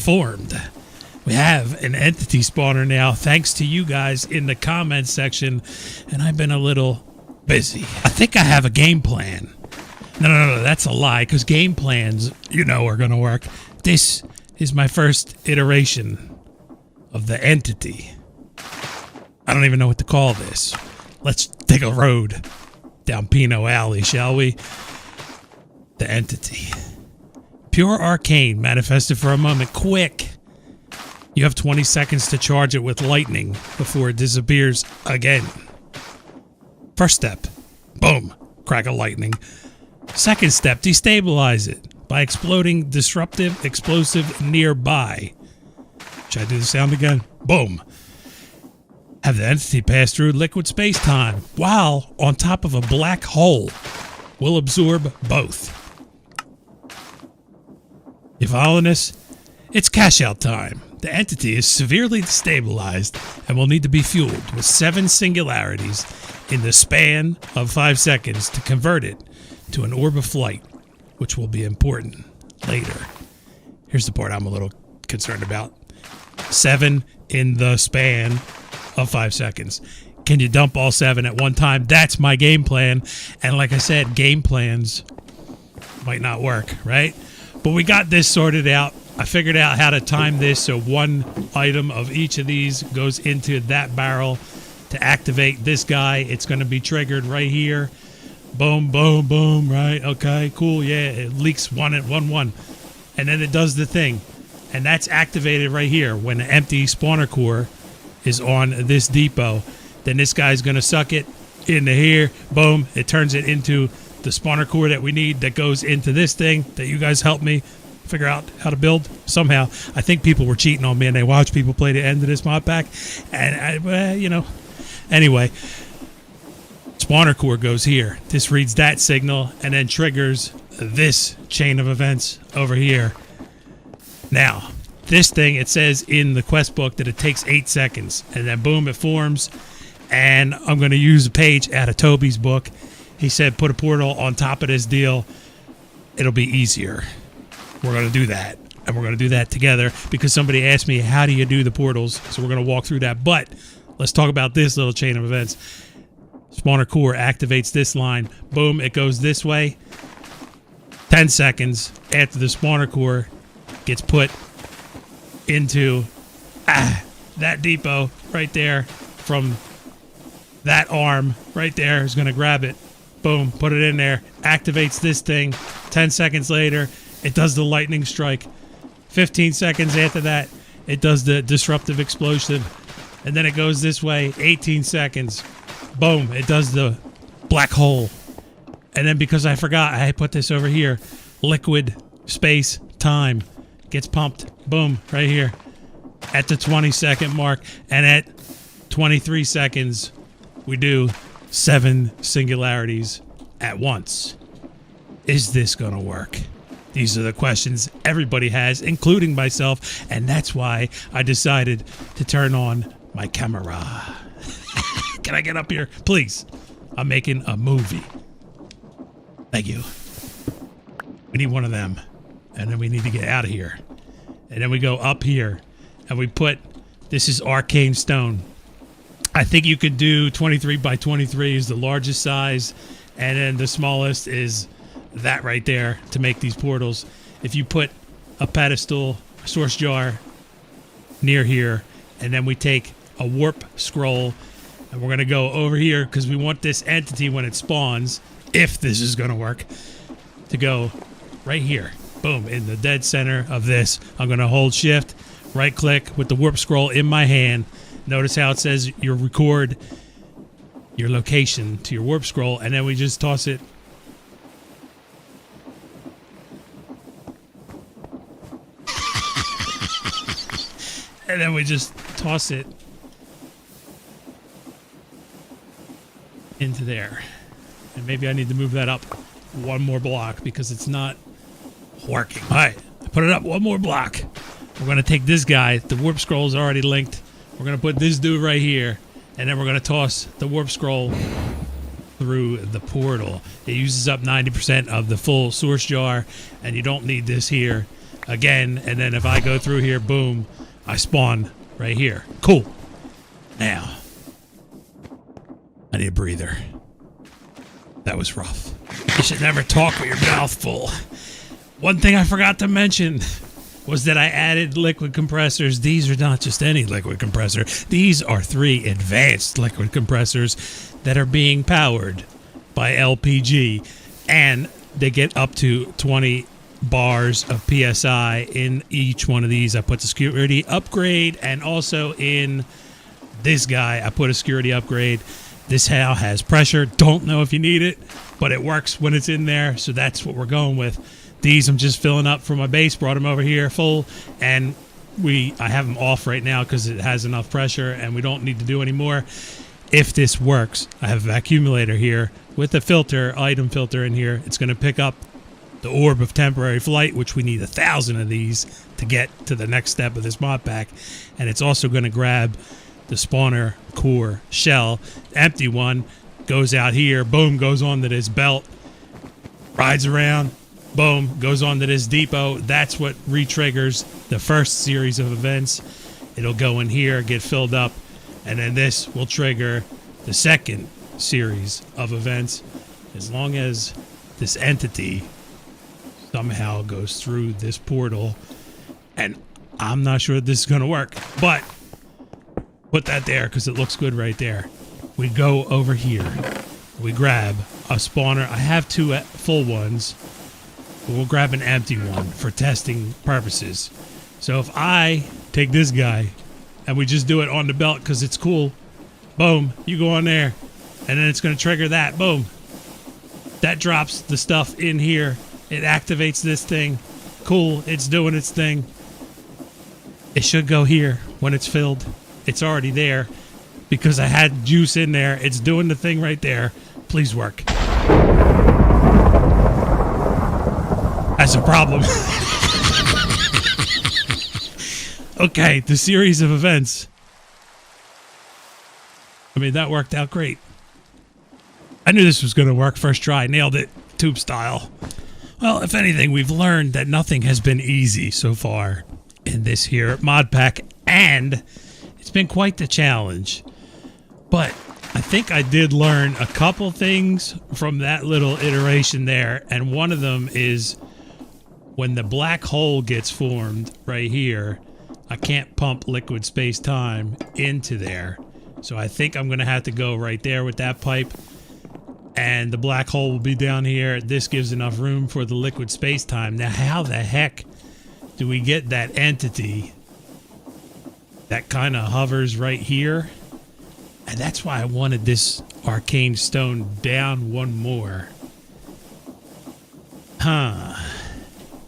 formed. We have an entity spawner now, thanks to you guys in the comments section, and I've been a little busy. I think I have a game plan. No, that's a lie, because game plans, are going to work. This is my first iteration of the entity. I don't even know what to call this. Let's take a road down Pinot Alley, shall we? The entity. Pure arcane manifested for a moment. Quick. You have 20 seconds to charge it with lightning before it disappears again. First step. Boom. Crack of lightning. Second step. Destabilize it by exploding disruptive explosive nearby. Should I do the sound again? Boom. Have the entity pass through liquid space-time while on top of a black hole. Will absorb both. You following this? It's cash-out time. The entity is severely destabilized and will need to be fueled with 7 singularities in the span of 5 seconds to convert it to an orb of flight, which will be important later. Here's the part I'm a little concerned about. 7 in the span of 5 seconds. Can you dump all 7 at one time? That's my game plan. And like I said, game plans might not work, right? But we got this sorted out. I figured out how to time this so one item of each of these goes into that barrel to activate this guy. It's going to be triggered right here. Boom, boom, boom, right? Okay, cool. Yeah, it leaks one at 1. And then it does the thing. And that's activated right here when the empty spawner core is on this depot. Then this guy's going to suck it into here. Boom. It turns it into the spawner core that we need that goes into this thing that you guys helped me figure out how to build somehow. I think people were cheating on me and they watched people play the end of this mod pack. And, anyway, spawner core goes here. This reads that signal and then triggers this chain of events over here. Now, this thing, it says in the quest book that it takes 8 seconds. And then, boom, it forms. And I'm going to use a page out of Toby's book. He said put a portal on top of this deal. It'll be easier. We're going to do that. And we're going to do that together because somebody asked me, how do you do the portals? So we're going to walk through that. But let's talk about this little chain of events. Spawner core activates this line. Boom, it goes this way. 10 seconds after the spawner core gets put into that depot right there from that arm right there is going to grab it. Boom, put it in there. Activates this thing. 10 seconds later, it does the lightning strike. 15 seconds after that, it does the disruptive explosive. And then it goes this way. 18 seconds. Boom, it does the black hole. And then because I forgot, I put this over here. Liquid space time gets pumped. Boom, right here at the 20-second mark. And at 23 seconds, we do 7 singularities at once. Is this going to work? These are the questions everybody has, including myself, and that's why I decided to turn on my camera. Can I get up here? Please. I'm making a movie. Thank you. We need one of them, and then we need to get out of here. And then we go up here, and we put, this is arcane stone. I think you could do 23 by 23 is the largest size, and then the smallest is that right there to make these portals. If you put a pedestal, a source jar near here, and then we take a warp scroll, and we're going to go over here because we want this entity when it spawns, if this is going to work, to go right here. Boom, in the dead center of this. I'm going to hold shift, right click with the warp scroll in my hand. Notice how it says you record your location to your warp scroll, and then we just toss it. And then we just toss it into there. And maybe I need to move that up one more block because it's not working. All right, I put it up one more block. We're going to take this guy. The warp scroll is already linked. We're going to put this dude right here. And then we're going to toss the warp scroll through the portal. It uses up 90% of the full source jar. And you don't need this here. again, and then if I go through here, boom, I spawn right here. Cool. Now, I need a breather. That was rough. You should never talk with your mouth full. One thing I forgot to mention was that I added liquid compressors. These are not just any liquid compressor. These are 3 advanced liquid compressors that are being powered by LPG, and they get up to 20 bars of PSI in each one of these. I put the security upgrade, and also in this guy, I put a security upgrade. This now has pressure. Don't know if you need it, but it works when it's in there, so that's what we're going with. These I'm just filling up for my base, brought them over here full, and I have them off right now because it has enough pressure and we don't need to do any more. If this works, I have an accumulator here with a filter, item filter in here. It's going to pick up the orb of temporary flight, which we need 1,000 of these to get to the next step of this mod pack. And it's also going to grab the spawner core shell, empty one, goes out here, boom, goes onto this belt, rides around, boom, goes onto this depot. That's what re-triggers the first series of events. It'll go in here, get filled up, and then this will trigger the second series of events, as long as this entity somehow goes through this portal. And I'm not sure this is going to work, but put that there because it looks good right there. We go over here, we grab a spawner. I have 2 full ones, but we'll grab an empty one for testing purposes. So if I take this guy and we just do it on the belt because it's cool, boom, you go on there, and then it's going to trigger that, boom. That drops the stuff in here. It activates this thing. Cool, it's doing its thing. It should go here when it's filled. It's already there because I had juice in there. It's doing the thing right there. Please work. That's a problem. Okay, the series of events. I mean, that worked out great. I knew this was going to work first try. Nailed it, tube style. Well, if anything, we've learned that nothing has been easy so far in this here mod pack, and it's been quite the challenge. But I think I did learn a couple things from that little iteration there, and one of them is when the black hole gets formed right here, I can't pump liquid space-time into there. So I think I'm going to have to go right there with that pipe, and the black hole will be down here. This gives enough room for the liquid space-time. Now, how the heck do we get that entity that kind of hovers right here? And that's why I wanted this arcane stone down one more.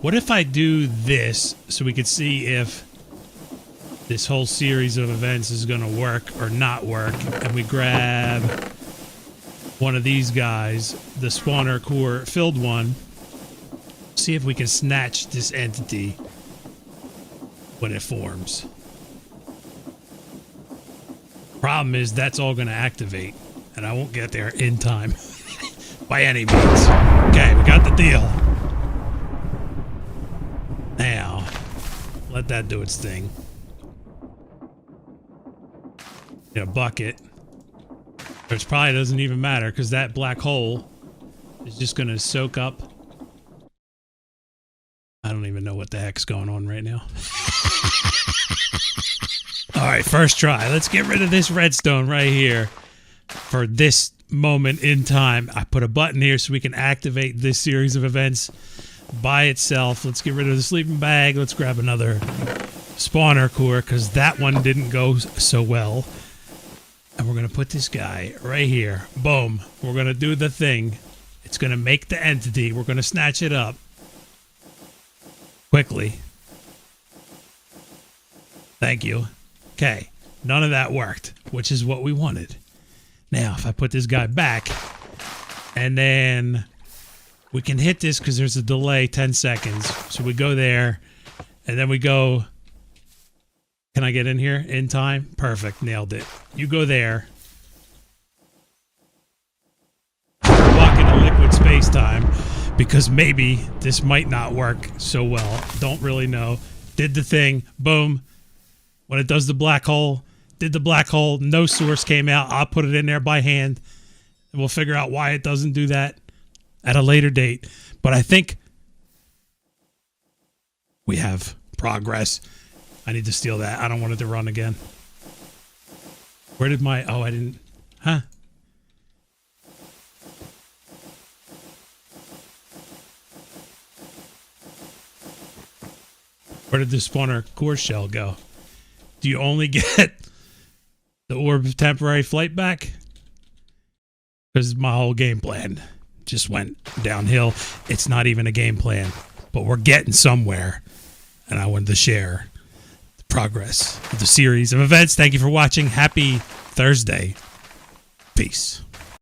What if I do this so we could see if this whole series of events is going to work or not work? And we grab one of these guys, the spawner core filled one. See if we can snatch this entity when it forms. Problem is that's all going to activate, and I won't get there in time by any means. Okay, we got the deal. Now, let that do its thing. In a bucket, which probably doesn't even matter because that black hole is just going to soak up. I don't even know what the heck's going on right now. All right, first try. Let's get rid of this redstone right here for this moment in time. I put a button here so we can activate this series of events by itself. Let's get rid of the sleeping bag. Let's grab another spawner core because that one didn't go so well. And we're going to put this guy right here. Boom. We're going to do the thing. It's going to make the entity. We're going to snatch it up quickly. Thank you. Okay, none of that worked, which is what we wanted. Now, if I put this guy back, and then we can hit this because there's a delay, 10 seconds. So we go there, and then we go. Can I get in here in time? Perfect, nailed it. You go there. Walk into liquid space-time. because maybe this might not work so well. Don't really know. Did the thing. Boom. When it does the black hole, did the black hole. No source came out. I'll put it in there by hand. And we'll figure out why it doesn't do that at a later date. But I think we have progress. I need to steal that. I don't want it to run again. Where did my... Oh, I didn't... Huh? Where did the spawner core shell go? Do you only get the orb of temporary flight back? Because my whole game plan just went downhill. It's not even a game plan, but we're getting somewhere. And I wanted to share the progress of the series of events. Thank you for watching. Happy Thursday. Peace.